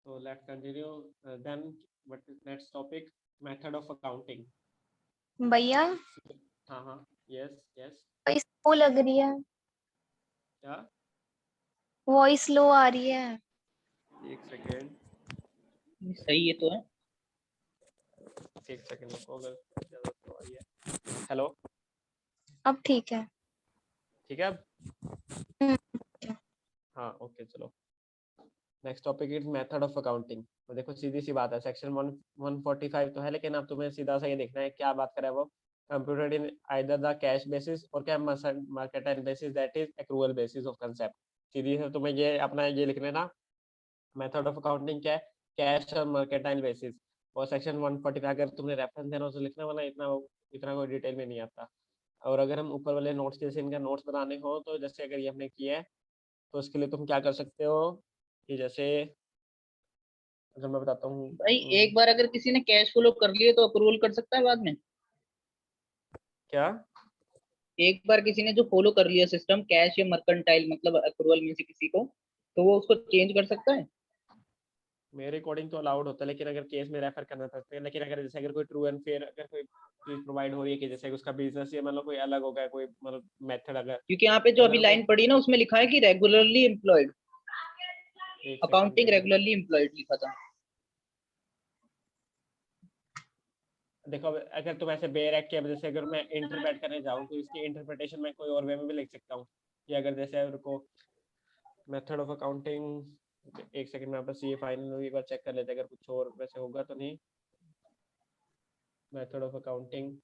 So let's continue. Then what is next topic? Method of accounting. भैया हाँ, yes, yes. Voice slow लग रही है, क्या? वॉइस स्लो आ रही है। एक सेकेंड, सही है तो है। एक सेकेंड रुको, अगर ज़्यादा तो आ रही है। हेलो, अब ठीक है। ठीक है अब? हम्म, हाँ, ओके, चलो। Next topic is method of accounting. तो देखो सीधी सी बात है, सेक्शन 145 तो है, लेकिन अब तुम्हें सीधा सा ये देखना है क्या बात करे वो। Computed in either the cash basis और क्या market basis, that is accrual basis of concept. सीधी से तुम्हें ये अपना ये लिख लेना, मेथड ऑफ अकाउंटिंग क्या है, कैश और मर्केंटाइल बेसिस। और सेक्शन 145 अगर तुमने रेफरेंस देना तो लिखना, वाला इतना कोई डिटेल में नहीं आता। और अगर हम ऊपर वाले नोट्स जैसे इनका नोट्स बनाने हो, तो जैसे अगर ये हमने किया है तो उसके लिए तुम क्या कर सकते हो कि जैसे अगर मैं बताता हूँ भाई एक बार अगर किसी ने कैश फ्लो कर लिए तो अप्रूवल कर सकता है बाद में। क्या एक बार किसी ने जो फॉलो कर लिया सिस्टम कैश या मर्केंटाइल मतलब अप्रूवल में से किसी को, तो वो उसको चेंज कर सकता है। मेरे अकॉर्डिंग तो अलाउड होता है, लेकिन अगर केस में रेफर करना सकते हैं। लेकिन अगर जैसे अगर कोई ट्रू एंड फेयर अगर कोई चीज प्रोवाइड हो रही है कि जैसे उसका बिजनेस या मतलब कोई अलग हो गया, कोई मतलब मेथड अगर क्योंकि यहाँ पे जो अभी अगर लाइन पड़ी ना उसमें लिखा है कि रेगुलरली एम्प्लॉयड, एक सेकंड अकाउंटिंग देख लो। रेगुलरली एम्प्लॉयड लिखा था। देखो अगर तुम ऐसे बेयर एक्ट की वजह से अगर मैं इंटरप्रेट करने जाऊँ तो इसकी इंटरप्रिटेशन मैं कोई और वे में भी लिख सकता हूँ कि अगर जैसे रुको, मेथड ऑफ अकाउंटिंग, एक सेकंड में बस ये फाइनल में एक बार चेक कर लेते हैं अगर कुछ और वैसे होगा तो नहीं। Method of accounting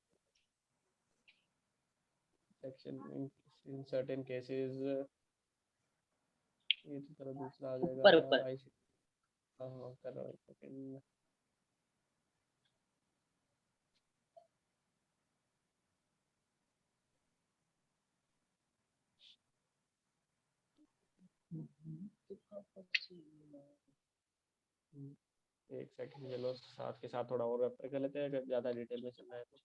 section in certain cases, ये तो तरह दूसरा आ जाएगा। ऊपर ऊपर आई हाँ कर रहा हूँ, एक सेकंड। एक सेकंड चलो, साथ के साथ थोड़ा और रेफर कर लेते हैं अगर ज़्यादा डिटेल में चलना है तो।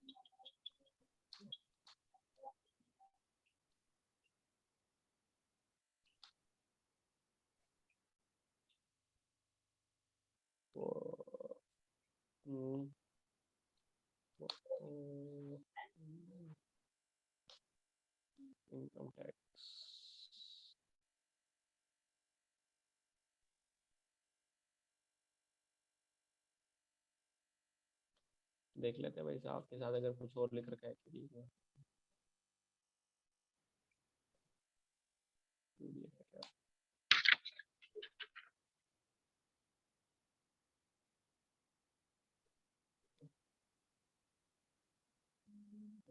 इनकम टैक्स देख लेते हैं भाई साहब के साथ अगर कुछ और लिख रखा है कि नहीं।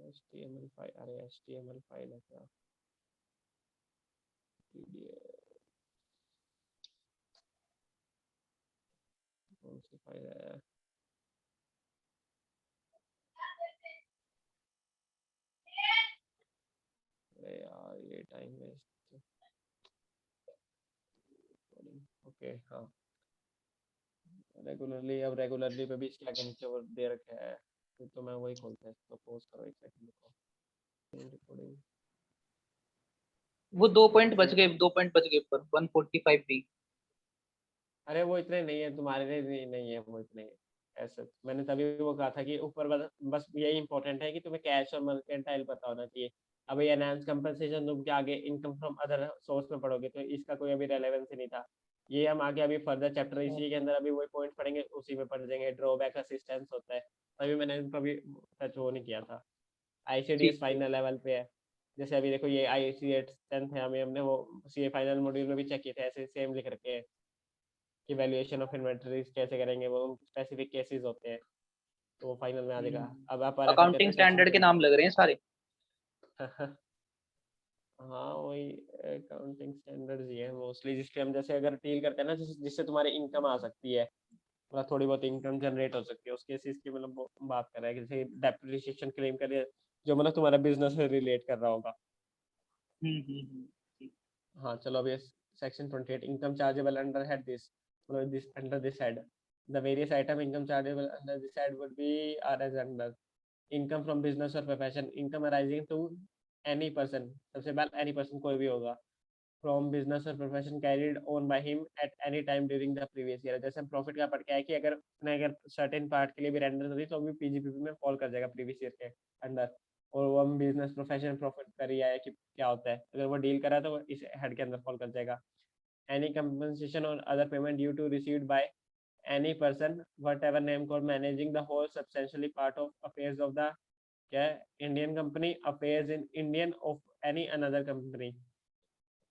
HTML फाइल, अरे HTML फाइल है क्या, PDF कौन सी फाइल है? अरे यार ये टाइम वेस्ट। ओके हाँ, रेगुलरली, अब रेगुलरली पे भी क्या के नीचे वो दे रखा है, तो मैं वही खोलता है इसको, पोस्ट करो एक सेकंड को रिकॉर्डिंग। वो 2 पॉइंट बच गए, 2 पॉइंट बच गए ऊपर 145 भी। अरे वो इतने नहीं है तुम्हारे लिए, नहीं है वो इतने। ऐसा मैंने तभी वो कहा था कि ऊपर बस यही इंपॉर्टेंट है कि तुम्हें कैश और मर्केंटाइल पता होना चाहिए। अभी एनहांस कंपनसेशन तुम क्या आगे इनकम फ्रॉम अदर सोर्स में पढ़ोगे तो इसका कोई अभी रेलेवेंस ही नहीं था। ये हम आगे अभी फर्दर चैप्टर इसी के अंदर अभी वही पॉइंट पढ़ेंगे, उसी में पढ़ जाएंगे। ड्रॉबैक असिस्टेंस होता है, तभी मैंने इनको अभी टच वो नहीं किया था। ICDS ठीक है। फाइनल लेवल पे है। जैसे अभी देखो ये ICS 10th है, हमें हमने वो CA फाइनल मॉड्यूल में भी चेक किए थे, ऐसे सेम लिख रखे हैं कि वैल्यूएशन ऑफ इन्वेंटरीज कैसे करेंगे, वो स्पेसिफिक केसेस होते हैं, तो वो फाइनल में आ जाएगा। अब आप रेफर करते अकाउंटिंग हैं सेक्शन स्टैंडर्ड के नाम लग रहे हैं सारे। हाँ वही अकाउंटिंग स्टैंडर्ड्स ही है मोस्टली, जिसके हम जैसे अगर डील करते हैं ना, जिससे तुम्हारी इनकम आ सकती है, मतलब थोड़ी बहुत इनकम जनरेट हो सकती है, उस केसेस की मतलब वो बात कर रहा है कि जैसे डेप्रिसिएशन क्लेम कर, जो मतलब तुम्हारा बिजनेस से रिलेट कर रहा होगा। ठीक। हाँ चलो अभी section 28 income chargeable under head this, मतलब this under this head the various item income chargeable under this head would be are as under income from business और profession, income arising to any person, सबसे पहले any person कोई भी होगा, from business और profession carried on by him at any time during the previous year. जैसे profit का पढ़ के है कि अगर उसने अगर सर्टेन पार्ट के लिए भी रेंडर करी तो भी पीजीपीपी में फॉल कर जाएगा प्रीवियस ईयर के अंडर। और वो हम बिजनेस प्रोफेशन प्रॉफिट करी है कि क्या होता है, अगर वो डील करा तो वो इस हेड के अंदर फॉल कर जाएगा। एनी कंपनसेशन और other payment due to received by any person whatever name called managing the whole substantially part of affairs of the क्या है Indian company affairs in Indian of any another company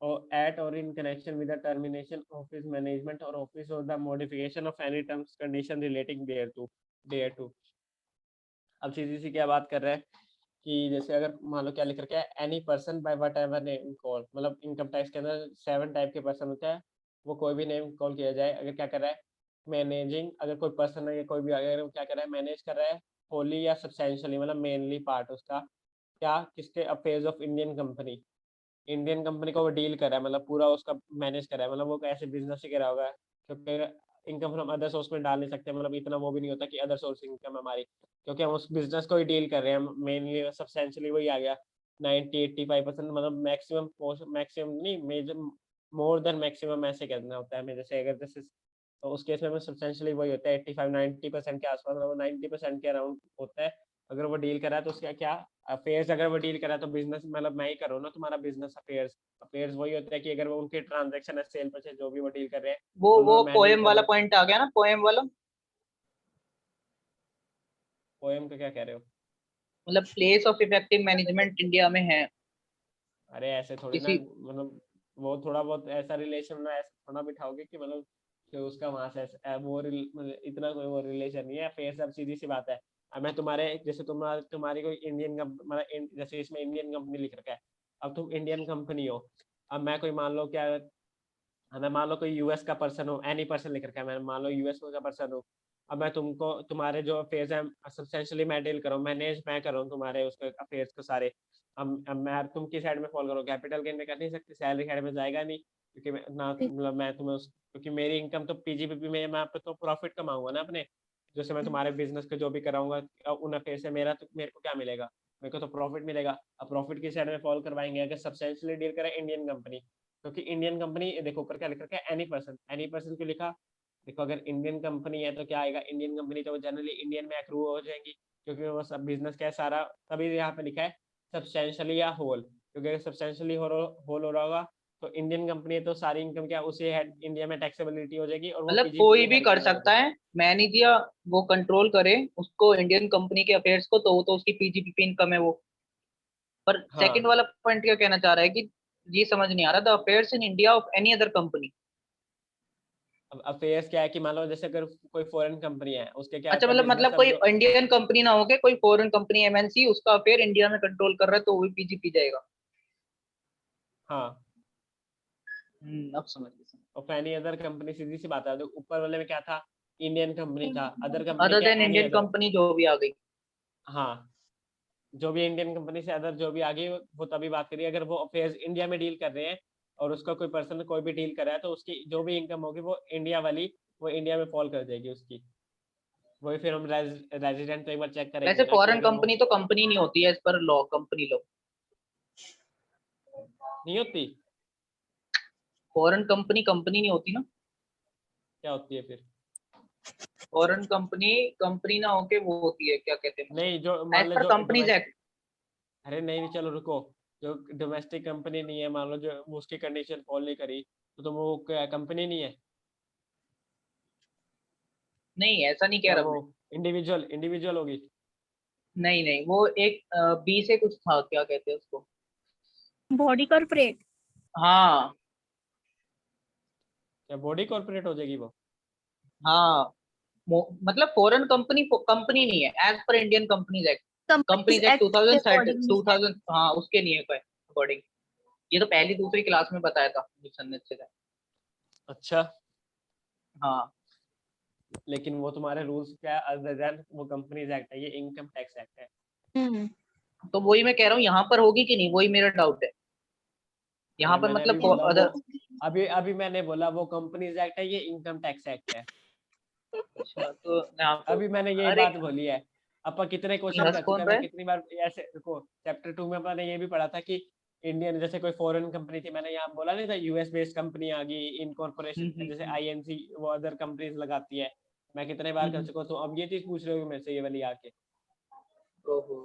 or at or in connection with the termination of his management or office or the modification of any terms condition relating thereto। अब सीधी सी क्या बात कर रहे हैं कि जैसे अगर मान लो क्या लिख रखा है any person bye what ever name call, मतलब इनकम टैक्स के अंदर 7 टाइप के पर्सन होते हैं, वो कोई भी नेम कॉल किया जाए अगर क्या कर रहा है मैनेजिंग, अगर कोई पर्सन है या कोई भी अगर वो क्या कर रहा है मैनेज कर रहा है होली या सब्सटेंशियली मतलब मेनली पार्ट उसका क्या किसके affairs of Indian company, Indian company को वो डील कर रहा है मतलब पूरा उसका मैनेज कर रहा है, मतलब वो ऐसे बिजनेस ही कर रहा होगा क्योंकि इनकम हम अदर सोर्स में डाल नहीं सकते, मतलब इतना वो भी नहीं होता कि अदर सोर्स इनकम हमारी, क्योंकि हम उस बिजनेस को ही डील कर रहे हैं मेनली सब्सटेंशियली वही आ गया 90-85%, मतलब मैक्सिमम मैक्सिमम नहीं मेजर मोर देन मैक्सिमम ऐसे करना होता है हमें, जैसे अगर जैसे तो उस केस में हमें सब्सटेंशियली वही होता है 85-90% के आसपास, मतलब 90% के अराउंड होता है। अगर वो डील कर रहा है तो उसका क्या अफेयर्स, अगर वो डील कर रहा है तो बिजनेस मतलब मैं ही कर रहा हूँ ना तुम्हारा बिजनेस अफेयर्स, अफेयर्स वही होता है कि अगर वो उनके ट्रांजैक्शन है सेल परचेज जो भी वो डील कर रहे हैं वो मैं डील पोएम कर रहा वाला हूँ। पॉइंट आ गया ना, पोएम वाला, पोएम का क्या कह रहे हो? मतलब place of effective management India में है अरे ऐसे थोड़ी ना, किसी। मतलब वो थोड़ा बहुत ऐसा रिलेशन ना ऐसा थोड़ा बिठाओगे कि मतलब कि उसका वहां से वो मतलब इतना कोई वो रिलेशन नहीं है, फेस अब सीधी सी बात है। अब मैं तुम्हारे जैसे तुम्हारी कोई इंडियन मतलब जैसे इसमें इंडियन कंपनी लिख रखा है, अब तुम इंडियन कंपनी हो, अब मैं कोई मान लो क्या मैं मान लो कोई यूएस का पर्सन हो, एनी पर्सन लिख रखा है, मैं मान लो यूएस का पर्सन हूँ, अब मैं तुमको तुम्हारे जो अफेयर्स है सब्सटेंशियली मैं डील करूँ मैनेज मैं करूँ तुम्हारे उसके अफेयर्स को सारे, अब मैं तुम किस साइड में फॉलो करो, कैपिटल गेन में कर नहीं सकते, सैलरी साइड में जाएगा नहीं क्योंकि ना मतलब मैं तुम्हें क्योंकि मेरी इनकम तो पीजीपीपी में मैं पे तो प्रॉफिट कमाऊंगा ना अपने, जैसे मैं तुम्हारे बिजनेस को जो भी कराऊंगा उन अफेयर से मेरा तो मेरे को क्या मिलेगा, मेरे को तो प्रॉफिट मिलेगा। अब प्रॉफिट की साइड में फॉलो करवाएंगे अगर सब्सटेंशियली डील करें इंडियन कंपनी, क्योंकि इंडियन कंपनी देखो ऊपर क्या लिख रखा है एनी पर्सन क्यों लिखा, देखो अगर इंडियन कंपनी है तो क्या आएगा इंडियन कंपनी तो जनरली इंडियन में एक्रू हो जाएंगी क्योंकि वो सब बिजनेस क्या है सारा, तभी यहाँ पे लिखा है सब्सटेंशियली या होल, क्योंकि अगर सब्सटेंशियली होल हो रहा होगा तो इंडियन कंपनी है तो सारी इनकम क्या उसे हेड इंडिया में टैक्सेबिलिटी हो जाएगी और वो मतलब पीजीपीपी कोई भी हेड के कर अंदर आ सकता जाएगी। है मैनेज या वो कंट्रोल करे उसको इंडियन कंपनी के अफेयर्स को, तो वो तो उसकी पीजीपीपी इनकम है वो। पर सेकंड हाँ वाला पॉइंट क्या कहना चाह रहा है कि ये समझ नहीं आ रहा, the affairs in India of any other company. अब अफेयर्स क्या है कि मान लो जैसे अगर कोई फॉरेन कंपनी है उसके क्या अच्छा, होता है मतलब बिजनेस, अब कोई जो इंडियन कंपनी ना होके कोई फॉरेन कंपनी एमएनसी उसका अफेयर इंडिया में कंट्रोल कर रहा है तो वो भी पीजीपी जाएगा। हाँ अब समझ गया। और एनी अदर कंपनी सीधी सी बात है, तो ऊपर वाले में क्या था इंडियन कंपनी था, अदर कंपनी अदर क्या then any Indian other. Company जो भी आ गई। हाँ जो भी इंडियन कंपनी से अदर जो भी आगे वो तभी बात करिए अगर वो अफेयर्स इंडिया में डील कर रहे हैं और उसका कोई पर्सन कोई भी डील कर रहा है तो उसकी जो भी इनकम होगी वो इंडिया वाली वो इंडिया में फॉल कर जाएगी उसकी, वही फिर हम रेजिडेंट तो एक बार चेक वैसे करेंगे ना कि फॉरेन अगर वो कंपनी तो कंपनी नहीं होती है, इस पर लॉ, कंपनी लॉ। नहीं होती फॉरेन कंपनी कंपनी नहीं होती ना। क्या होती है फिर? फॉरेन कंपनी कंपनी ना होके वो होती है, क्या कहते हैं नहीं जो मतलब, मान एज लो पर जो कंपनीज डोमेस्टिक, एक्ट। अरे नहीं नहीं चलो रुको, जो डोमेस्टिक कंपनी नहीं है मान लो जो वो उसकी कंडीशन फॉलो नहीं करी तो तुम वो क्या कंपनी नहीं है, नहीं, ऐसा नहीं कह क्या रहा वो मैं। इंडिविजुअल इंडिविजुअल होगी? नहीं नहीं, वो एक बी से कुछ था, क्या कहते हैं उसको। Body corporate. हाँ क्या बॉडी कॉर्पोरेट हो जाएगी वो? हाँ, मतलब फॉरेन कंपनी कंपनी नहीं है as per Indian companies act. Companies companies act act के 2030 अकॉर्डिंग नहीं है। 2000, हाँ उसके नियम के अकॉर्डिंग। ये तो पहली दूसरी क्लास में बताया था सर ने। अच्छा हाँ, लेकिन वो तुम्हारे रूल्स क्या है अदर देन वो कंपनीज एक्ट है, ये इनकम टैक्स एक्ट है। हम्म। तो वही मैं कह रहा हूँ यहाँ पर होगी कि नहीं, वही मेरा डाउट है। यहाँ अरे पर मैंने अभी मतलब बोला वो, अदर। अभी अभी मैंने बोला वो कंपनीज एक्ट है ये इनकम टैक्स एक्ट है, अच्छा, तो यहाँ पर अभी मैंने यही अरे बात बोली है। अपन कितने क्वेश्चन हंस कर चुके कौन हैं, रहा मैं है। कितनी बार ऐसे देखो चैप्टर 2 में अपन ने ये भी पढ़ा था कि इंडियन जैसे कोई फॉरेन कंपनी थी, मैंने यहाँ बोला नहीं था यूएस बेस्ड कंपनी आ गई, इनकॉर्पोरेशन जैसे आईएनसी वो अदर कंपनीज लगाती है, मैं कितने बार कर चुका हूँ, तो अब ये चीज पूछ रहे हो मेरे से ये वाली आके। ओहो,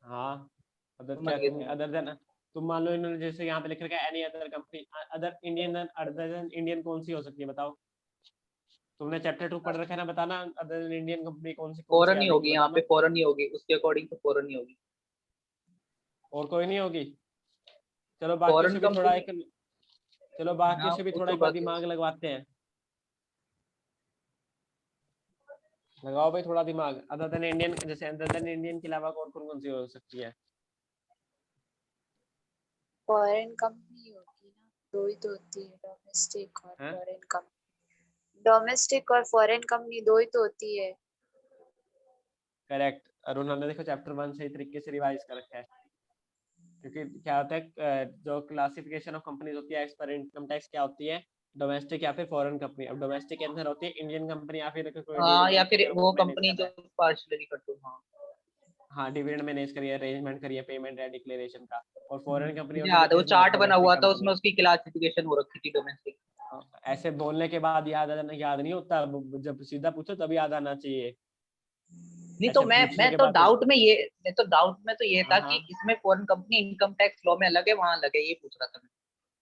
हाँ अदर समझ क्या गया तुम समझ अदर देन, तुम मान लो इन्होंने जैसे यहाँ पे लिख रखा है any other company, other than Indian कौन सी हो सकती है बताओ? तुमने चैप्टर 2 पढ़ रखा है ना, बताना अदर देन इंडियन कंपनी कौन सी फॉरेन आ ही जाएगी, होगी यहाँ पे, बताना। फॉरेन ही होगी उसके अकॉर्डिंग, तो फॉरेन ही होगी। और कोई नहीं होगी? चलो बाकियों फॉरेन से भी थोड़ा कंपनी। एक, चलो बाकियों हाँ से भी वो थोड़ा तो एक बार बाकी। दिमाग लगवाते हैं, लगाओ भाई थोड़ा दिमाग। अदर देन इंडियन, जैसे अदर देन इंडियन के अलावा और कौन कौन सी हो सकती है? फॉरेन कंपनी होगी ना, दो ही तो होती है, डोमेस्टिक और हैं? Foreign company. डोमेस्टिक और फॉरेन कंपनी दो ही तो होती है। करेक्ट। और उन्होंने देखो चैप्टर 1 सही तरीके से रिवाइज कर रखा है, क्योंकि क्या होता है जो क्लासिफिकेशन ऑफ कंपनीज होती है एज पर इनकम टैक्स क्या होती है, डोमेस्टिक या फिर फॉरेन कंपनी। अब डोमेस्टिक के अंदर होती है इंडियन कंपनी या फिर कोई हाँ, या डिविडेंड फिर अगर वो वो मैनेज कंपनी कर जो रहा है, पार्शली कर दो। हाँ, हाँ डिविडेंड मैनेज करिए, अरेंजमेंट करिए पेमेंट या डिक्लेरेशन का। और फॉरेन कंपनी मुझे होती है याद विच है वो इज नॉट चार्ट बना डोमेस्टिक हुआ था, उसमें कंपनी। उसकी क्लासिफिकेशन हो रखी थी डोमेस्टिक। ऐसे बोलने के बाद याद नहीं होता, जब सीधा पूछो तभी याद आना चाहिए, नहीं तो ऐसे मैं पूछने के तो बाद तो। डाउट में ये, मैं तो डाउट में तो ये हाँ था कि हाँ इसमें foreign company income tax law में अलग है, वहां अलग है, ये पूछ रहा था मैं।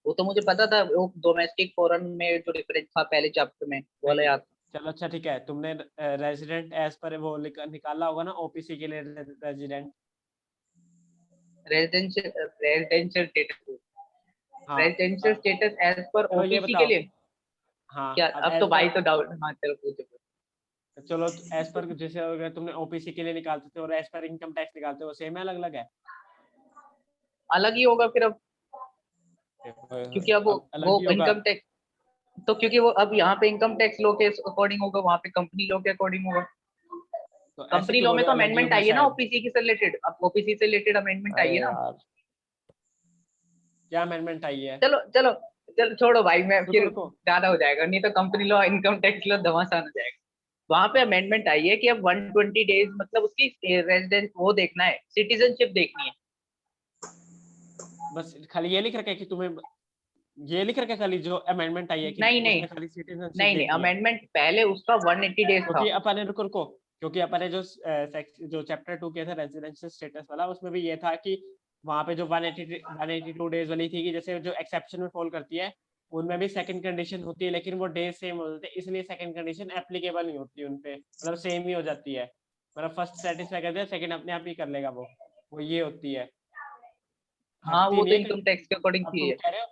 वो तो मुझे पता था, वो डोमेस्टिक फॉरेन में जो डिफरेंस था पहले चैप्टर में, वो वाला नहीं, याद था। चलो अच्छा ठीक है, तुमने रेजिडेंट एज पर वो निकाला होगा ना ओपीसी के लिए रेजिडेंट। रेजिडेंशियल स्टेटस, हाँ रेजिडेंशियल स्टेटस एज पर चलो ये ओपीसी के बताओ। लिए। हाँ क्या, अब अब तो एज भाई पर, तो डाउट। हाँ चलो पूछो। चलो एज पर जैसे अगर तुमने ओपीसी के लिए निकालते थे और एज पर इनकम टैक्स निकालते हो, सेम है अलग अलग है? अलग ही होगा फिर अब, क्योंकि अब अब अलग वो ही होगा। इनकम टैक्स, तो क्योंकि वो अब यहाँ पे इनकम टैक्स लॉ के अकॉर्डिंग होगा, वहाँ पे कंपनी लॉ के अकॉर्डिंग होगा। तो ऐसे कंपनी क्यों लॉ बोल में रहे तो हो अलग ही अमेंडमेंट होगा आई है ना शायद? ओपीसी से रिलेटेड, अब ओपीसी से रिलेटेड अमेंडमेंट आई अरे है ना। यार क्या अमेंडमेंट आई है? चलो चलो चलो छोड़ो भाई, मैं रुको फिर रुको। ज्यादा हो जाएगा, नहीं तो company law income tax law घमासान हो जाएगा। वहां पे अमेंडमेंट आई है कि अब 120 डेज मतलब उसकी रेजिडेंस वो देखना है, सिटीजनशिप देखनी है। बस खाली ये लिख रखा है कि तुम्हें, ये लिख रखा है खाली जो अमेंडमेंट आई है कि नहीं नहीं उसमें खाली सिटीजनशिप नहीं नहीं, देखनी है? अमेंडमेंट पहले उसका 180 डेज था। क्योंकि अपन ने, रुको रुको, क्योंकि अपन ने जो चैप्टर 2 किया था रेजिडेंशियल स्टेटस वाला, उसमें भी ये था कि वहां पे जो 182 डेज वाली थी कि जैसे जो एक्सेप्शन में फॉल करती है उनमें भी सेकंड कंडीशन होती है, लेकिन वो डेज सेम हो जाते हैं, इसलिए सेकंड कंडीशन एप्लीकेबल नहीं होती उनपे, मतलब सेम ही हो जाती है, मतलब फर्स्ट सेटिस्फाई कर दिया सेकंड अपने आप ही कर लेगा वो ये होती है, हाँ हटती वो नहीं तो है इनकम कहीं। टैक्स के अकॉर्डिंग अब थी तुम है। कह रहे हो,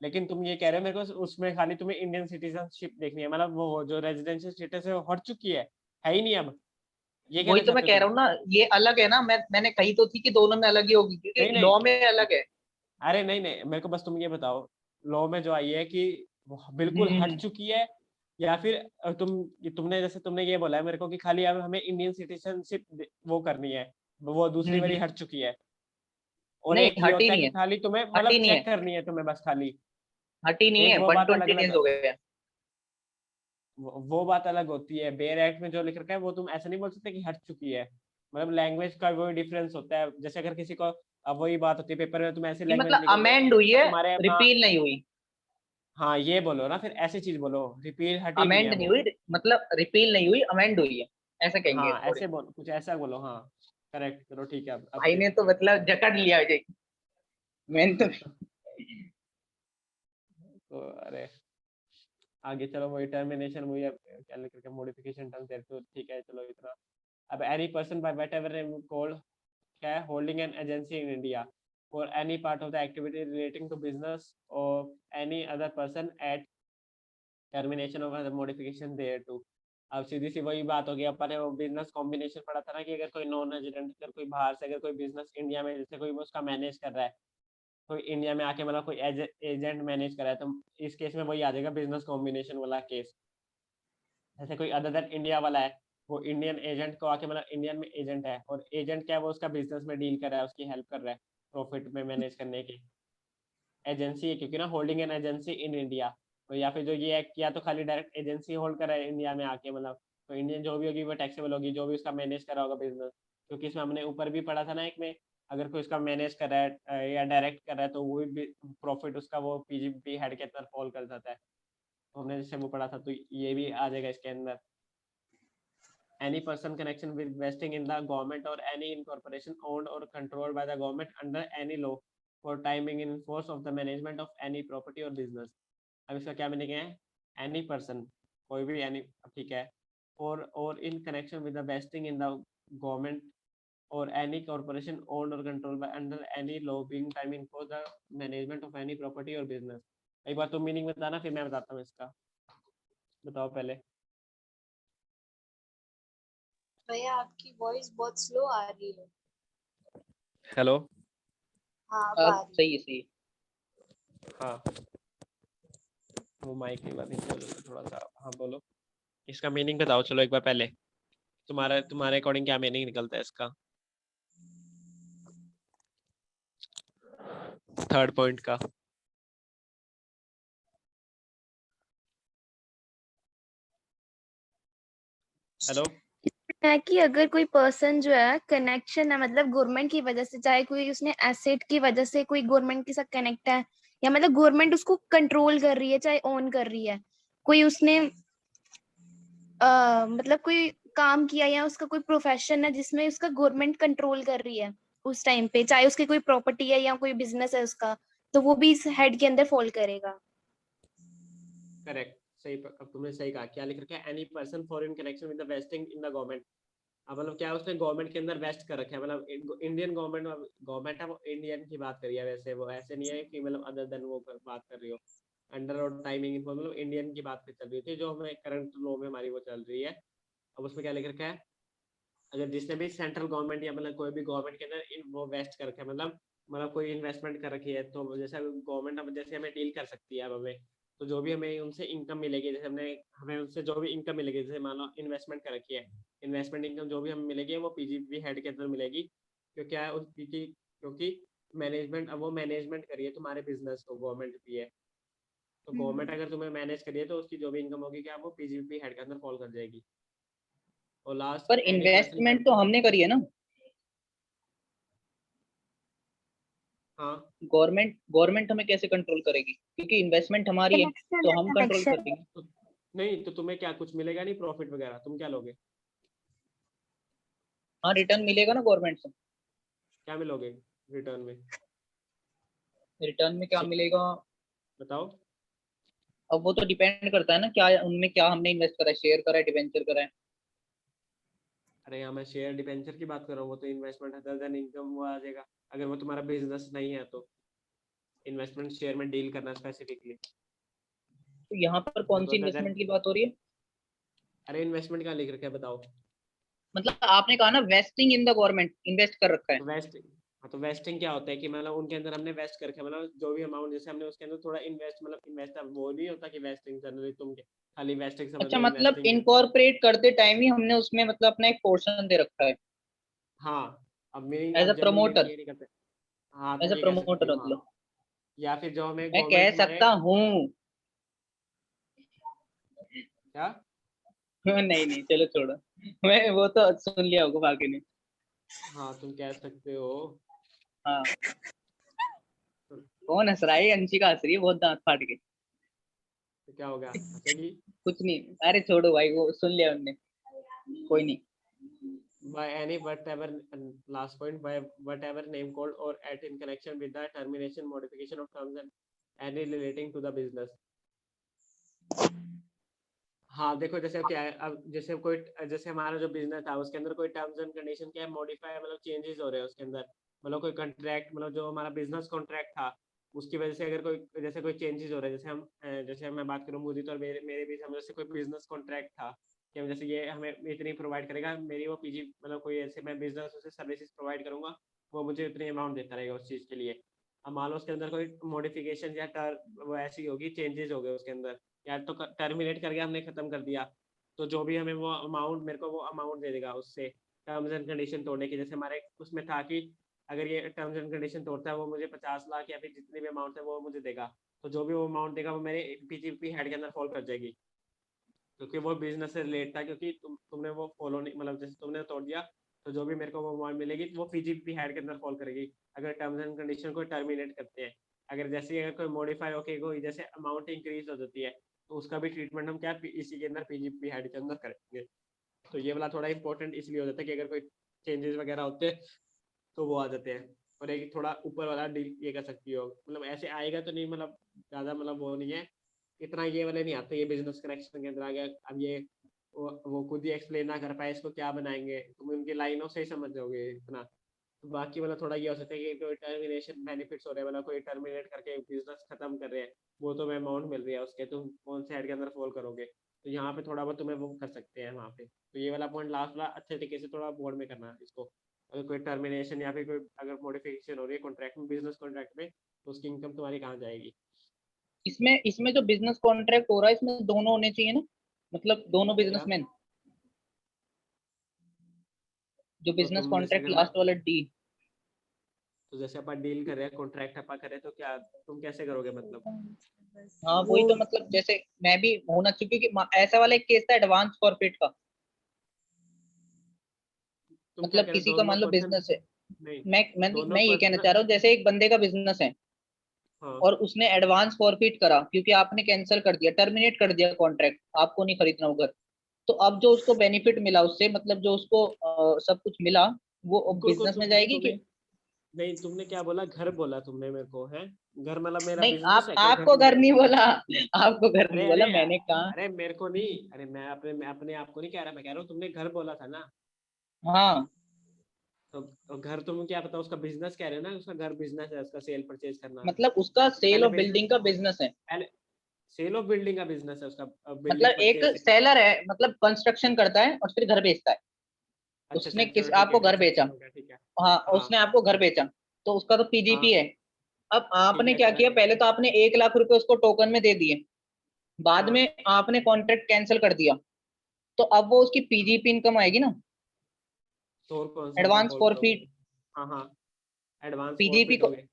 लेकिन तुम ये कह रहे हो मेरे को उसमें खाली तुम्हें इंडियन सिटीजनशिप देखनी है, मतलब वो जो रेजिडेंशियल स्टेटस है वो हट चुकी है ही नहीं अब, ये वही कहना तो मैं चाहते हो कह तुम? रहा हूँ ना, ये अलग है ना, मैंने कही तो थी कि दोनों में अलग ही होगी, क्योंकि नहीं नहीं, लॉ में अलग है। अरे नहीं नहीं, मेरे को बस तुम ये बताओ, लॉ में जो आई है कि वो बिल्कुल हट हम्म। चुकी है, या फिर तुमने जैसे तुमने ये बोला है मेरे को कि खाली अब हमें इंडियन सिटीजनशिप वो करनी है, वो दूसरी वाली हम्म। हट चुकी है, और नहीं एक ये हटी होता है नहीं कि है, खाली तुम्हें हटी मतलब नहीं चेक है, करनी है तुम्हें बस खाली, हटी नहीं एक है, वो बात अलग 120 अलग, डेज हो गए हैं। वो बात अलग होती है, बेयर एक्ट में जो लिख रखा है वो तुम ऐसा नहीं बोल सकते कि हट चुकी है, मतलब लैंग्वेज का वही डिफरेंस होता है, जैसे अगर किसी को, अब वही बात होती है पेपर में तुम ऐसी ये लैंग्वेज मतलब लिखोगे अमेंड हुई तो है, तुम्हारे वहाँ, रिपील नहीं हुई। हाँ ये बोलो ना, फिर ऐसी चीज बोलो, रिपील हटी नहीं अमेंड है नहीं वो। हुई, मतलब रिपील नहीं हुई, अमेंड हुई है, ऐसा कहेंगे हाँ थोड़ी। ऐसे बोलो, कुछ ऐसा बोलो, हाँ करेक्ट, चलो ठीक है, अब भाई सही ने तो पकड़े। मतलब जकड़ लिया अजय, मैंने तो। तो अरे आगे चलो, वही टर्मिनेशन, वही अब क्या लिख रखा है, मॉडिफिकेशन टर्म देयर, तो ठीक है चलो इतना। अब any person by whatever name called, क्या है, holding an agency in India for any part of the activity relating to business और any other person at termination of the modification thereto. अब सीधी सी वही बात होगी, अपन ने वो बिजनेस कॉम्बिनेशन पढ़ा था ना कि अगर कोई नॉन रेजिडेंट, अगर कोई बाहर से अगर कोई बिजनेस इंडिया में जैसे कोई उसका मैनेज कर रहा है, कोई इंडिया में आके मतलब कोई एजेंट मैनेज कर रहा है, तो इस केस में वही आ जाएगा बिजनेस कॉम्बिनेशन वाला केस। जैसे कोई अदर देन इंडिया वाला है, वो इंडियन एजेंट को आके, मतलब इंडियन में एजेंट है और एजेंट क्या है, वो उसका बिजनेस में डील कर रहा है, उसकी हेल्प कर रहा है प्रॉफिट में मैनेज करने की, एजेंसी है क्योंकि ना holding an agency in India. तो या फिर जो ये एक्ट किया तो खाली डायरेक्ट एजेंसी होल्ड कर रहा है इंडिया में आके, मतलब तो इंडियन जो भी होगी वो टैक्सेबल होगी, जो भी उसका मैनेज करा होगा बिजनेस, क्योंकि इसमें हमने ऊपर भी पढ़ा था ना एक में अगर कोई उसका मैनेज कर रहा है या डायरेक्ट कर रहा है तो वो भी प्रॉफिट उसका वो पीजीपी हेड के अंदर फॉल कर जाता है। तो हमने जैसे वो पढ़ा था तो ये भी आ जाएगा इसके अंदर। any person connection with vesting in the government or any incorporation owned or controlled by the government under any law for timing in force of the management of any property or business। अब इसका क्या meaning है? any person, कोई भी any, ठीक है, or in connection with the vesting in the government or any corporation owned or controlled by under any law being timing for the management of any property or business। एक बार तुम meaning बताना फिर मैं बताता हूँ इसका। बताओ पहले। भैया आपकी वॉइस बहुत स्लो आ रही है। हेलो। हाँ अब आ अब रही है। सही है। हाँ वो माइक की बात नहीं बोलो थोड़ा सा। हाँ बोलो, इसका मीनिंग बताओ। चलो एक बार पहले तुम्हारे अकॉर्डिंग क्या मीनिंग निकलता है इसका, थर्ड पॉइंट का। हेलो। है कि अगर कोई पर्सन जो है कनेक्शन है मतलब गवर्नमेंट की वजह से, चाहे कोई उसने एसेट की वजह से कोई गवर्नमेंट के साथ कनेक्ट है या मतलब गवर्नमेंट उसको कंट्रोल कर रही है चाहे ओन कर रही है, कोई उसने मतलब कोई काम किया या उसका कोई प्रोफेशन है जिसमें उसका गवर्नमेंट कंट्रोल कर रही है उस टाइम पे, चाहे उसकी कोई प्रॉपर्टी है या कोई बिजनेस है उसका, तो वो भी इस हेड के अंदर फॉल करेगा। करेक्ट, सही। अब तुमने सही कहा। क्या लिख रखा है? Any person for in connection with the wasting in the government. अब मतलब क्या उसने गवर्नमेंट के अंदर वेस्ट कर रखा है, मतलब इंडियन गवर्नमेंट है वो इंडियन की बात करी है। वैसे वो ऐसे नहीं है कि मतलब अदर देन वो बात कर रही हो। अंडर और टाइमिंग मतलब इंडियन की बात चल रही थी जो हमें करंट लॉ में हमारी वो चल रही है। अब उसमें क्या लिख रखा है? अगर जिसने भी सेंट्रल गवर्नमेंट या मतलब कोई भी गवर्नमेंट के अंदर वो वेस्ट कर रखा है, मतलब कोई इन्वेस्टमेंट कर रखी है, तो जैसे गवर्नमेंट अब जैसे हमें डील कर सकती है। अब हमें तो जो भी हमें उनसे इनकम मिलेगी, जैसे हमें उनसे जो भी इनकम मिलेगी, जैसे मान लो इन्वेस्टमेंट कर रखी है, इन्वेस्टमेंट इनकम जो भी हमें मिलेगी वो पीजीपी हेड के अंदर मिलेगी। क्योंकि क्या है क्योंकि मैनेजमेंट, अब वो मैनेजमेंट करिए तुम्हारे बिजनेस को, गवर्नमेंट भी है। तो गवर्नमेंट अगर तुम्हें मैनेज करिए तो उसकी जो भी इनकम होगी क्या वो पीजीपी हेड के अंदर फॉल कर जाएगी। और लास्ट पर एनी पर्सन। इन्वेस्टमेंट तो हमने करी है ना, हाँ गवर्नमेंट हमें कैसे कंट्रोल करेगी, क्योंकि इन्वेस्टमेंट हमारी है कनेक्शन तो है, हम कंट्रोल कनेक्शन। करेंगे। तो नहीं तो तुम्हें क्या कुछ मिलेगा नहीं प्रॉफिट वगैरह, तुम क्या लोगे? हाँ रिटर्न मिलेगा ना गवर्नमेंट से। क्या मिलोगे रिटर्न में? रिटर्न में क्या शे- मिलेगा? बताओ। अब वो तो डिपेंड करता है ना, क्या उनमें क्या हमने इन्वेस्ट करा है, शेयर करा है, डिवेंचर करा है। अरे यहाँ मैं शेयर डिबेंचर की बात कर रहा हूँ, वो तो इन्वेस्टमेंट अदर देन इनकम वो आ जाएगा। अगर वो तुम्हारा बिजनेस नहीं है तो इन्वेस्टमेंट शेयर में डील करना स्पेसिफिकली, तो यहाँ पर वो कौन तो सी अदर देन। इन्वेस्टमेंट की बात हो रही है? अरे इन्वेस्टमेंट क्या लिख रखा है बताओ। मतलब आपने कहा ना wasting in the government, invest कर रखा है। तो वेस्टिंग, हाँ तो वेस्टिंग क्या होता है कि मतलब उनके अंदर हमने वेस्ट करके मतलब जो भी अमाउंट जैसे हमने उसके अंदर थोड़ा इन्वेस्ट, मतलब इन्वेस्ट वो नहीं होता कि वेस्टिंग जनरली तुम खाली वेस्टिंग समझ अच्छा लो, मतलब इन्वेस्टिंग। इनकॉर्पोरेट करते टाइम ही हमने उसमें मतलब अपना एक पोर्शन दे रखा है हाँ। अब मीनिंग, एज अब अ जनरल मीनिंग प्रमोटर। ये नहीं करते। हाँ एज तुम अ ये कह सकती प्रमोटर हो, हाँ। मतलब या फिर जो हमें मैं कह गवर्नमेंट हमारे सकता हूँ। क्या। नहीं नहीं चलो छोड़ो, मैं वो तो सुन लिया होगा बाकी ने। हाँ तुम कह सकते हो। हाँ। तो, कौन हंस रहा है? अंशिका हंस रही है बहुत, दांत फाड़ के। तो क्या होगा, हंसेगी? कुछ नहीं, अरे छोड़ो भाई, वो सुन लिया उनने, कोई नहीं। by any whatever, last point, by whatever name called or at in connection with the termination, modification of terms and any relating to the business। हाँ देखो जैसे क्या है, अब जैसे हमारा जो बिजनेस था उसके अंदर कोई टर्म्स एंड कंडीशन क्या है मॉडिफाई, मतलब चेंजेस हो रहे हैं उसके अंदर, मतलब कोई कॉन्ट्रैक्ट, मतलब जो हमारा बिजनेस कॉन्ट्रैक्ट था उसकी वजह से अगर कोई चेंजेस हो रहे हैं, जैसे मैं बात करूँ मुझे तो मेरे मेरे बीच हम जैसे कोई बिजनेस कॉन्ट्रैक्ट था कि जैसे ये हमें इतनी प्रोवाइड करेगा, मेरी वो पीजी मतलब कोई ऐसे मैं बिजनेस उसे सर्विसेज प्रोवाइड करूंगा, वो मुझे इतनी अमाउंट देता रहेगा उस चीज़ के लिए। अब मान लो उसके अंदर कोई मॉडिफिकेशन या वो ऐसी होगी, चेंजेस हो गए उसके अंदर, या तो टर्मिनेट करके हमने खत्म कर दिया, तो जो भी हमें वो अमाउंट, मेरे को वो अमाउंट दे देगा उससे टर्म्स एंड कंडीशन तोड़ने की। जैसे हमारे उसमें था कि अगर ये टर्म्स एंड कंडीशन तोड़ता है वो मुझे 50 लाख या फिर जितनी भी अमाउंट है वो मुझे देगा। तो जो भी वो अमाउंट देगा वो मेरे पीजीपी हेड के अंदर फॉल कर जाएगी, क्योंकि वो बिजनेस से रिलेट था, क्योंकि तुमने वो फॉलो नहीं, मतलब जैसे तुमने तोड़ दिया तो जो भी मेरे को वो अमाउंट मिलेगी वो पीजीपी हेड के अंदर फॉल करेगी। अगर टर्म्स एंड कंडीशन को टर्मिनेट करते हैं, अगर जैसे ही अगर कोई मॉडिफाई होके कोई जैसे अमाउंट इंक्रीज हो जाती है तो उसका भी ट्रीटमेंट हम क्या इसी के अंदर पीजीपी हेड के अंदर करेंगे। तो ये वाला थोड़ा इंपॉर्टेंट इसलिए हो जाता है कि अगर कोई चेंजेस वगैरह होते हैं तो वो आ जाते हैं। और एक थोड़ा ऊपर वाला डील ये कर सकती हो, मतलब ऐसे आएगा तो नहीं, मतलब ज्यादा मतलब वो नहीं है इतना, ये वाले नहीं आते, ये बिजनेस कनेक्शन के अंदर आ गया। अब ये वो खुद ही एक्सप्लेन ना कर पाए इसको क्या बनाएंगे, तुम उनकी लाइनों से ही समझ जाओगे इतना। तो बाकी मतलब थोड़ा ये हो सकता है कि कोई टर्मिनेशन बेनिफिट्स हो रहे हैं, मतलब कोई टर्मिनेट करके बिजनेस खत्म कर रहे हैं, वो तो अमाउंट मिल रही है उसके, तुम कौन से हेड के अंदर फॉल करोगे, तो यहाँ पे थोड़ा बहुत तुम्हें वो कर सकते हैं वहाँ पे। तो ये वाला पॉइंट लास्ट वाला अच्छे तरीके से थोड़ा बोर्ड में करना है इसको। अगर कोई टर्मिनेशन या फिर कोई अगर मॉडिफिकेशन हो रही है कॉन्ट्रैक्ट में, बिजनेस कॉन्ट्रैक्ट में, तो उसकी इनकम तुम्हारी कहाँ जाएगी। इसमें इसमें जो बिजनेस कॉन्ट्रैक्ट हो रहा है इसमें दोनों होने चाहिए ना, मतलब दोनों क्या बिजनेसमैन, जो तो बिजनेस तुम जैसे कॉन्ट्रैक्ट अगर लास्ट वाला डी। तो जैसे अपन डील कर रहे हैं, कॉन्ट्रैक्ट अपन कर रहे हैं, तो क्या तुम कैसे करोगे मतलब। हाँ वो वही तो, मतलब जैसे मैं भी होना चाहिए, क्योंकि ऐसा वाला एक केस था एडवांस फॉरफिट का। तुम क्या मतलब कह रहे हो, किसी का दोनों मान लो पर्सन। बिजनेस है, नहीं, मैं दोनों ये कहना पर्सन। चाह रहा हूँ, जैसे एक बंदे का बिजनेस है हाँ और उसने एडवांस फॉरफिट करा क्योंकि आपने कैंसिल कर दिया, टर्मिनेट कर दिया कॉन्ट्रैक्ट, आपको नहीं खरीदना वो घर। तो अब जो उसको बेनिफिट मिला उससे, मतलब जो उसको सब कुछ मिला, वो को बिजनेस में जाएगी तुमने कि नहीं, तुमने क्या बोला, घर बोला तुमने मेरे को है। घर मतलब मेरा नहीं? बिजनेस आप है क्या घर आपको घर मेरे। नहीं बोला, आपको घर नहीं अरे बोला, अरे मैंने कहा। अरे मेरे को नहीं, अरे मैं अपने आप को नहीं कह रहा, मैं कह रहा हूँ तुमने घर बोला था ना। हाँ तो घर तुम क्या पता उसका बिजनेस कह रहे हो ना, उसका घर बिजनेस है, उसका सेल परचेज करना। मतलब उसका तो सेल पहले ऑफ बिजनेस, बिल्डिंग का बिजनेस है। पहले सेल ऑफ बिल्डिंग का बिजनेस है उसका, बिल्डिंग मतलब एक परचेज। सेलर है, मतलब कंस्ट्रक्शन करता है और फिर घर बेचता है। अच्छा उसने अच्छा किस चलो ठीक है, आपको घर बेचा, कंस्ट्रक्शन हो गया, ठीक है। हाँ हाँ उसने आपको घर बेचा, तो उसका तो पीजीपी हाँ है। अब ठीक आपने है क्या समझ किया, गया। पहले तो आपने 1 लाख रुपए उसको टोकन में दे दिए, बाद हाँ में आपने कॉन्ट्रैक्ट कैंसिल कर दिया, तो अब वो उसकी पीजीपी इनकम आएगी ना, तो और कौन सा इनकम एडवांस फॉल करोगे। फॉरफिट। हाँ हाँ, एडवांस पीजीपी फॉरफिट को हो गए।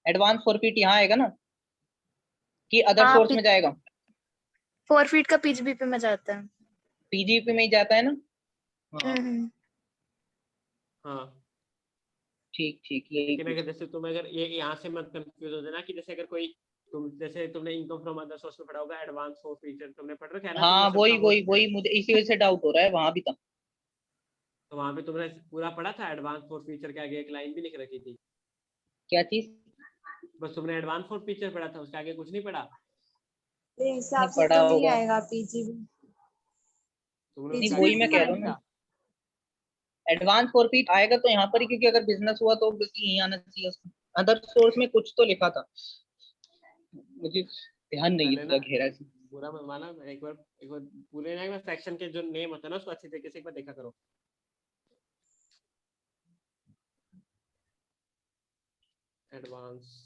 एडवांस फॉरफिट यहाँ आएगा ना, कि अदर हाँ, सोर्स में जाएगा। फॉरफिट का पीजीबी पे में जाता है। पीजीपी में ही जाता है ना। हाँ हम्म। हाँ ठीक ठीक, यही लेकिन पूछ। अगर जैसे तुम अगर ये यहाँ से मत कंफ्यूज हो जाना कि जैसे अगर कोई, तुम जैसे तुमने इनकम फ्रॉम अदर सोर्स में पढ़ा होगा, एडवांस फॉर फीचर तुमने पढ़ रखा है ना, तुमने हाँ सबका वही वो वही वही, मुझे इसी वजह से डाउट हो रहा है, वहां भी था। तो वहां पे तुमने पूरा पढ़ा था, एडवांस फॉर फीचर के आगे एक लाइन भी लिख रखी थी। क्या चीज? बस तुमने एडवांस फॉर फीचर पढ़ा था, उसके आगे कुछ नहीं पढ़ा। मेरे नहीं हिसाब से पढ़ा तो नहीं होगा। आएगा पीजीबी। तुमने नहीं उसके पीजीबी आगे वही मैं कुछ कह नहीं रहा हूँ ना, लिखा। एडवांस फॉरफिट आएगा तो यहाँ पर ही, क्योंकि अगर बिजनेस हुआ तो obviously यहीं आना चाहिए उसका। अदर सोर्स में कुछ तो लिखा था, मुझे ध्यान नहीं पहले ना इतना गहरा से। पूरा मत माना, एक बार पूरे ना, एक बार सेक्शन के जो नेम होता है ना उसको अच्छी तरीके से एक बार देखा करो। एडवांस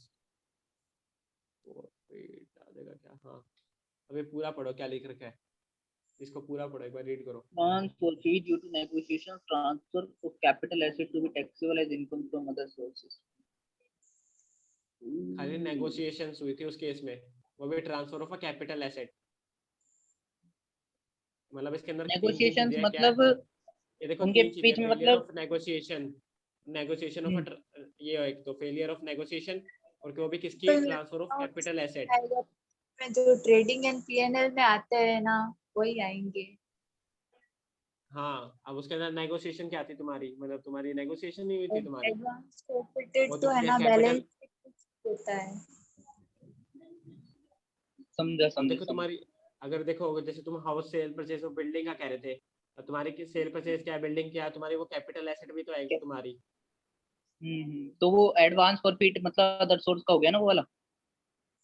आ जाएगा क्या, हाँ। अभी पूरा पढ़ो क्या लिख रखा है, इसको पूरा पढ़ो एक बार, रीड करो। Advance forfeit due to negotiation transfer of capital asset to be taxable as income from other sources. खाली नेगोशिएशंस हुई थी उस केस में, वो भी transfer of a capital asset. मतलब इसके अंदर तीन तीन नेगोशिएशंस चीजें हैं क्या है, मतलब ये देखो उनके तीन चीजें, बीच में फेलियर मतलब। ऑफ नेगोशिएशन, नेगोशिएशन ऑफ हम्म, ये है एक तो फेलियर ऑफ नेगोशिएशन, और वो भी किसकी, तो ट्रांसफर ऑफ कैपिटल एसेट। आएगा में जो ट्रेडिंग एंड पीएनएल में आते हैं ना, वही आएंगे। हाँ अब उसके अंदर नेगोशिएशन क्या थी तुम्हारी, मतलब तुम्हारी नेगोशिएशन नहीं हुई थी तुम्हारी, एडवांस फॉरफिटेड वो तो तो है ना, कैपिटल। बैलेंस होता है। समझा अब समझा देखो समझा। तुम्हारी, अगर देखो जैसे तुम house cell purchase of building का कह रहे थे, और तुम्हारी की सेल परचेज क्या है, बिल्डिंग क्या है तुम्हारी, वो कैपिटल एसेट भी तो आएगी तुम्हारी। तो वो एडवांस फॉरफिट मतलब अदर सोर्स का हो गया ना वो वाला,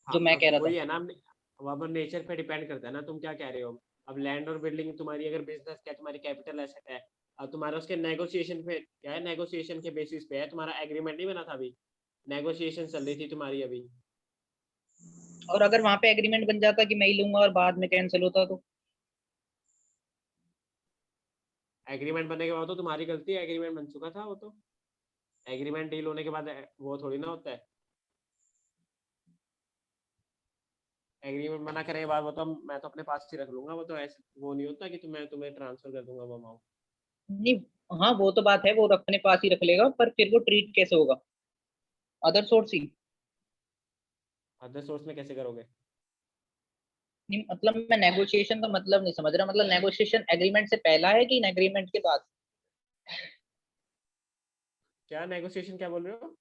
हाँ जो मैं अब कह तो रहा था। वही है ना, अब नेचर पे डिपेंड करता है ना, तुम क्या कह रहे हो। अब लैंड और बिल्डिंग तुम्हारी अगर बिजनेस क्या तुम्हारी कैपिटल एसेट है, अब तुम्हारा उसके नेगोशिएशन पे क्या है, नेगोशिएशन के बेसिस पे है, तुम्हारा एग्रीमेंट नहीं बना था अभी, नेगोशिएशन चल रही थी तुम्हारी अभी। और अगर वहां पे एग्रीमेंट बन जाता कि मैं ही लूंगा और बाद में कैंसिल होता तो? एग्रीमेंट बनने के बाद तो तुम्हारी गलती है, एग्रीमेंट बन चुका था वो तो, एग्रीमेंट डील होने के बाद वो थोड़ी ना होता है। एग्रीमेंट बना करने के बाद वो तो मैं तो अपने पास ही रख लूंगा, वो तो ऐसे वो नहीं होता कि मैं तुम्हें ट्रांसफर कर दूंगा वो अमाउंट। नहीं हाँ वो तो बात है, वो अपने पास ही रख लेगा, पर फिर वो ट्रीट कैसे होगा? अदर सोर्स ही। अदर सोर्स में कैसे करोगे? नहीं मतलब मैं नेगोशिएशन का मतलब नहीं समझ रहा, मतलब नेगोशिएशन एग्रीमेंट से पहला है कि एग्रीमेंट के बाद? क्या नेगोशिएशन क्या बोल रहे हो?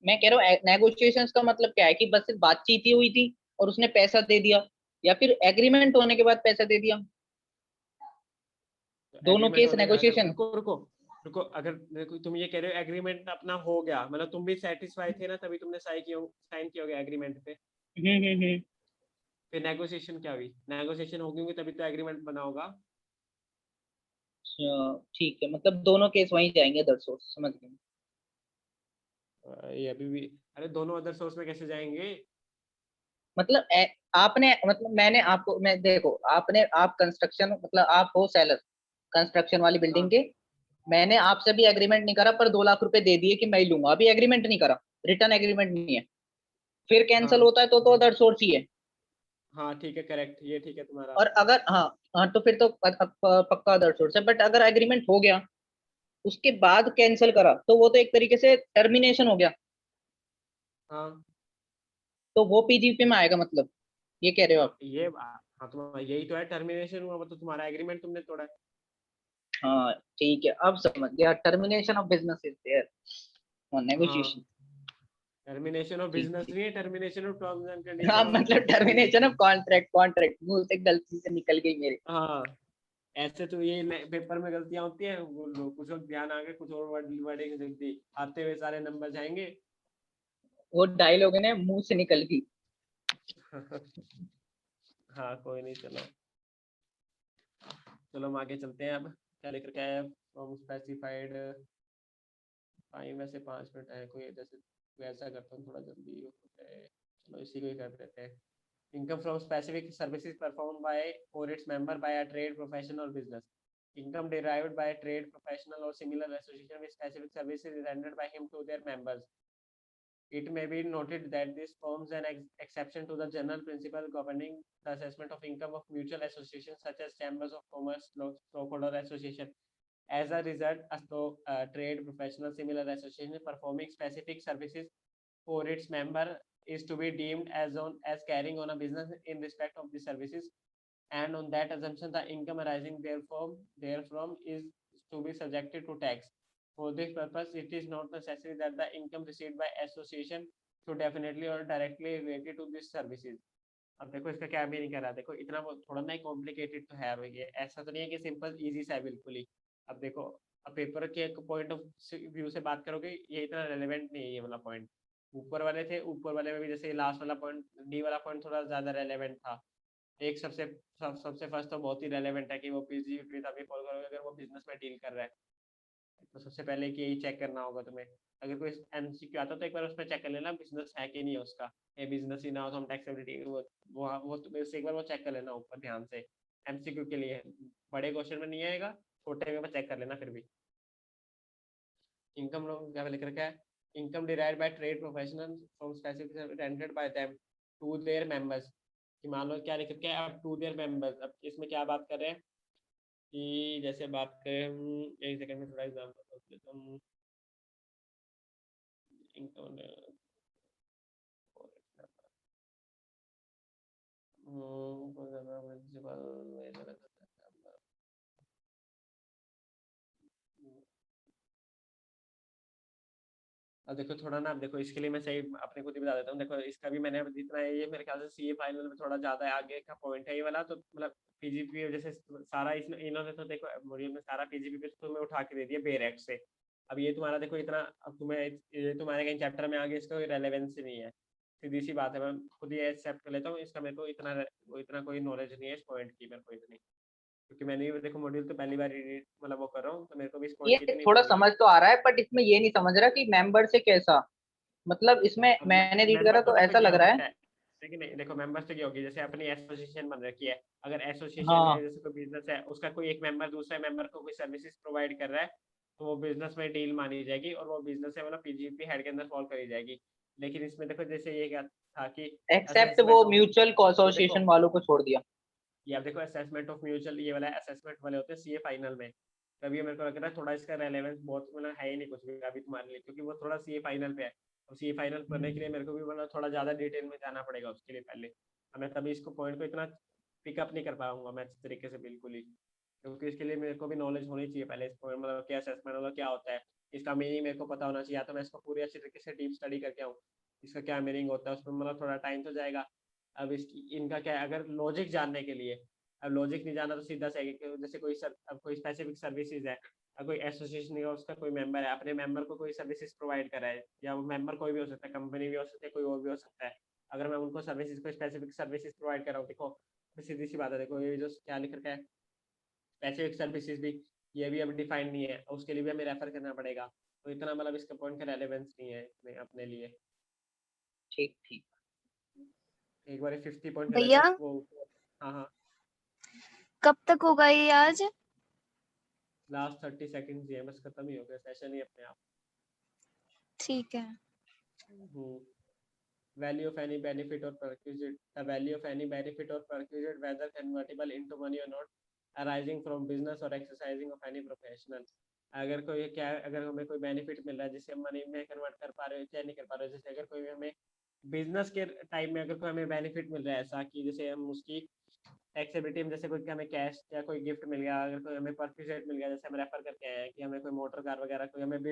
मैं कह रहा हूँ नेगोशिएशंस का मतलब क्या है, कि बस सिर्फ बातचीत ही हुई थी और उसने पैसा दे दिया, या फिर एग्रीमेंट होने के बाद पैसा दे दिया? दोनों एग्रीमेंट केस होने अगर नेगोशिएशन। रुको रुको रुको, अगर देखो तुम ये कह रहे हो एग्रीमेंट अपना हो गया, मतलब तुम भी सेटिस्फाई थे ना, तभी तुमने साइन किया होगा एग्रीमेंट पे। हम्म। फिर नेगोशिएशन क्या हुई? नेगोशिएशन होगी होंगी तभी तो एग्रीमेंट बना होगा। अच्छा, ठीक है, मतलब दोनों केस वहीं जाएंगे, अदर सोर्स, समझ गए। ये अभी भी, अरे दोनों अदर सोर्स में कैसे जाएंगे? मतलब आपने, मतलब मैंने आपको, मैं देखो, आप कंस्ट्रक्शन, मतलब आप हो सेलर कंस्ट्रक्शन वाली बिल्डिंग हाँ के। मैंने आपसे भी एग्रीमेंट नहीं करा, पर 2 लाख रुपए दे दिए कि मैं ही लूंगा, अभी एग्रीमेंट नहीं करा, रिटर्न एग्रीमेंट नहीं है, फिर कैंसिल हाँ होता है तो अदर सोर्स ही है। हाँ, ठीक है, करेक्ट, ये ठीक है तुम्हारा। और अगर हाँ, हाँ तो फिर तो पक्का अदर सोर्स है, बट अगर एग्रीमेंट हो गया उसके बाद कैंसिल करा तो वो तो एक तरीके से टर्मिनेशन हो गया, हाँ तो वो पीजीपी में आएगा, मतलब ये कह रहे हो आप? हाँ, तुम्हारा यही तो है, टर्मिनेशन हुआ मतलब तुम्हारा एग्रीमेंट तुमने तोड़ा है। हाँ ठीक है, अब समझ गया, termination of business is there on हाँ, नेगोशिएशन। टर्मिनेशन ऑफ ठीक बिजनेस ठीक। नहीं है, टर्मिनेशन ऑफ टर्म्स एंड हाँ कंडीशन ऑफ मतलब टर्मिनेशन ऑफ कॉन्ट्रैक्ट, कॉन्ट्रैक्ट मुंह से गलती से निकल गई मेरे। हाँ, ऐसे तो ये पेपर में गलतियां होती है, कुछ लोग ध्यान आ गए, कुछ और वर्डिंग गलती आते हुए सारे नंबर जाएंगे। वो डायलॉग है ना, मुंह से निकल गई। हाँ कोई नहीं, चलो चलो हम आगे चलते हैं। अब क्या लेकर के आए? फ्रॉम स्पेसिफाइड टाइम, वैसे 5 मिनट है, कोई जैसे कोई ऐसा करता हूँ थोड़ा जल्दी हो जाए। चलो इसी को ही कर देते हैं। Income from specific services performed by or its member by a trade, profession or business. Income derived by a trade, professional or similar association with specific services is rendered by him to their members. It may be noted that this forms an exception to the general principle governing the assessment of income of mutual associations such as chambers of commerce, stockholder association. As a result, a trade, professional, similar association performing specific services for its member is to be deemed as carrying on a business in respect of the services, and on that assumption the income arising therefrom is to be subjected to tax. For this purpose, it is not necessary that the income received by association should definitely or directly related to these services. अब देखो इसका क्या meaning कर रहा है, देखो इतना थोड़ा ना कॉम्प्लिकेटेड तो है, अब ये ऐसा तो नहीं है कि सिंपल इजी सा है बिल्कुल ही। अब देखो, अब पेपर के पॉइंट ऑफ व्यू से बात करोगे, ये इतना रेलेवेंट नहीं है ये वाला पॉइंट। ऊपर वाले थे, ऊपर वाले में भी जैसे लास्ट वाला पॉइंट, डी वाला पॉइंट थोड़ा ज्यादा रेलेवेंट था। एक सबसे फर्स्ट तो बहुत ही रेलेवेंट है कि वो पीजीपी तभी फॉलो करोगे अगर वो बिजनेस में डील कर रहा है। तो सबसे पहले कि यही चेक करना होगा तुम्हें। अगर कोई एमसीक्यू आता तो एक बार उसमें चेक कर लेना बिजनेस है कि नहीं है उसका। ये बिजनेस ही ना हो तो हम टैक्सेबिलिटी वो तो बस एक बार वो चेक कर लेना ऊपर ध्यान से। एमसीक्यू के लिए बड़े क्वेश्चन में नहीं आएगा, छोटे में चेक कर लेना फिर भी। इनकम क्या लिख रखा है? Income derived by trade professional from specific rendered by them to their members. कि मान लो क्या लिख रखा है, अब टू देयर मेंबर्स। अब इसमें क्या बात कर रहे हैं कि जैसे बात करें हम, एक सेकंड में थोड़ा एग्जांपल सोच लेता हूँ। इनकम अब देखो थोड़ा ना, अब देखो इसके लिए मैं सही अपने खुद ही बता देता हूँ। देखो इसका भी मैंने जितना है, ये मेरे ख्याल से सीए फाइनल में थोड़ा ज्यादा आगे का पॉइंट है ये वाला, तो मतलब पीजीपी जैसे सारा इन्होंने तो देखो मॉड्यूल में सारा पीजीपी पे तुम्हें उठा के दे दिया बेरेक्ट से। अब ये तुम्हारा देखो इतना, अब तुम्हें ये तुम्हारे कहीं चैप्टर में आगे इसका कोई रेलेवेंस नहीं है। सीधी सी बात है, मैं खुद ही एक्सेप्ट कर लेता हूँ इसका, मेरे को इतना कोई नॉलेज नहीं है इस पॉइंट की, मेरे को इतनी, क्योंकि मैंने भी देखो मॉड्यूल तो पहली बार मतलब वो कर रहा हूँ, तो मेरे को भी इस पॉइंट की ये इतनी वो थोड़ा नहीं है। समझ तो आ रहा है, बट इसमें ये नहीं समझ रहा कि मेंबर से कैसा, मतलब इसमें अब मैंने रीड मेंबर करा तो तो देखो ऐसा ये लग हो रहा है। सकता है, लेकिन नहीं देखो मेंबर से क्या होगी, जैसे अपनी एसोसिएशन बन रखी है, अगर एसोसिएशन में हाँ जैसे कोई बिजनेस है, उसका कोई एक मेंबर दूसरे मेंबर को कोई सर्विसेज प्रोवाइड कर रहा है, तो वो बिजनेस में डील मानी जाएगी और वो बिजनेस है मतलब पीजीपी हेड के अंदर फॉल करी जाएगी। लेकिन इसमें देखो जैसे ये क्या था कि एक्सेप्ट वो असेसमेंट ऑफ, म्यूचुअल ये देखो एसोसिएशन वालों को छोड़ दिया। ये आप देखो असेसमेंट ऑफ म्यूचुअल, ये वाला असेसमेंट वाले होते हैं सीए फाइनल में। तभी मेरे को लग रहा है थोड़ा इसका रेलेवेंस बहुत मतलब है ही नहीं कुछ भी अभी तुम्हारे लिए, क्योंकि वो थोड़ा सीए फाइनल पे है। और सीए फाइनल पढ़ने के लिए मेरे को भी मतलब थोड़ा ज़्यादा डिटेल में जाना पड़ेगा उसके लिए पहले। मैं तभी इसको पॉइंट को इतना पिकअप नहीं कर पाऊंगा मैं अच्छे तरीके से बिल्कुल ही, क्योंकि इसके लिए मेरे को भी नॉलेज होनी चाहिए पहले इस पॉइंट मतलब क्या असेसमेंट मतलब क्या होता है, इसका मीनिंग मेरे को पता होना चाहिए। या तो मैं इसको पूरी अच्छी तरीके से डीप स्टडी करके आऊँ इसका क्या मीनिंग होता है, उसमें मतलब थोड़ा टाइम तो जाएगा। अब इसकी इनका क्या है, अगर लॉजिक जानने के लिए, अब लॉजिक नहीं जाना तो सीधा सा है कि जैसे कोई अब कोई स्पेसिफिक सर्विसेज है, अब कोई एसोसिएशन है उसका कोई मेंबर है, अपने मेंबर को कोई सर्विसेज प्रोवाइड कर रहा है, या वो मेंबर कोई भी हो सकता है, कंपनी भी हो सकती है, कोई और भी हो सकता है। अगर मैं उनको सर्विसेज को स्पेसिफिक सर्विसेज प्रोवाइड कर रहा हूँ, देखो सीधी सी बात है, देखो ये जो क्या लिख रखा है स्पेसिफिक सर्विसेज भी, ये भी अब डिफाइंड नहीं है, उसके लिए भी हमें रेफर करना पड़ेगा। तो इतना मतलब इसका पॉइंट का रेलेवेंस नहीं है इसमें अपने लिए। ठीक ठीक। एक बार 50 पॉइंट भैया वो। हाँ हाँ, कब तक होगा ये आज? लास्ट 30 सेकंड्स ही है, बस खत्म ही हो गया सेशन ही अपने आप। ठीक है। Value of any benefit or perquisite, the value of any benefit or perquisite, whether convertible into money or not, arising from business or exercising of any professional। अगर कोई क्या, अगर हमें कोई बेनिफिट मिल रहा है जिसे हम मनी में कन्वर्ट कर पा रहे हो चाहे नहीं कर पा रहे हो, जैसे अगर कोई हमें बिजनेस के टाइम में अगर कोई हमें बेनिफिट मिल रहा है ऐसा कि जैसे हम उसकी टैक्सेबिलिटी में, जैसे कोई हमें कैश या कोई गिफ्ट मिल गया, अगर कोई हमें परक्विजिट मिल गया, जैसे हम रेफर करके आए हैं कि हमें कोई मोटर कार वगैरह कोई हमें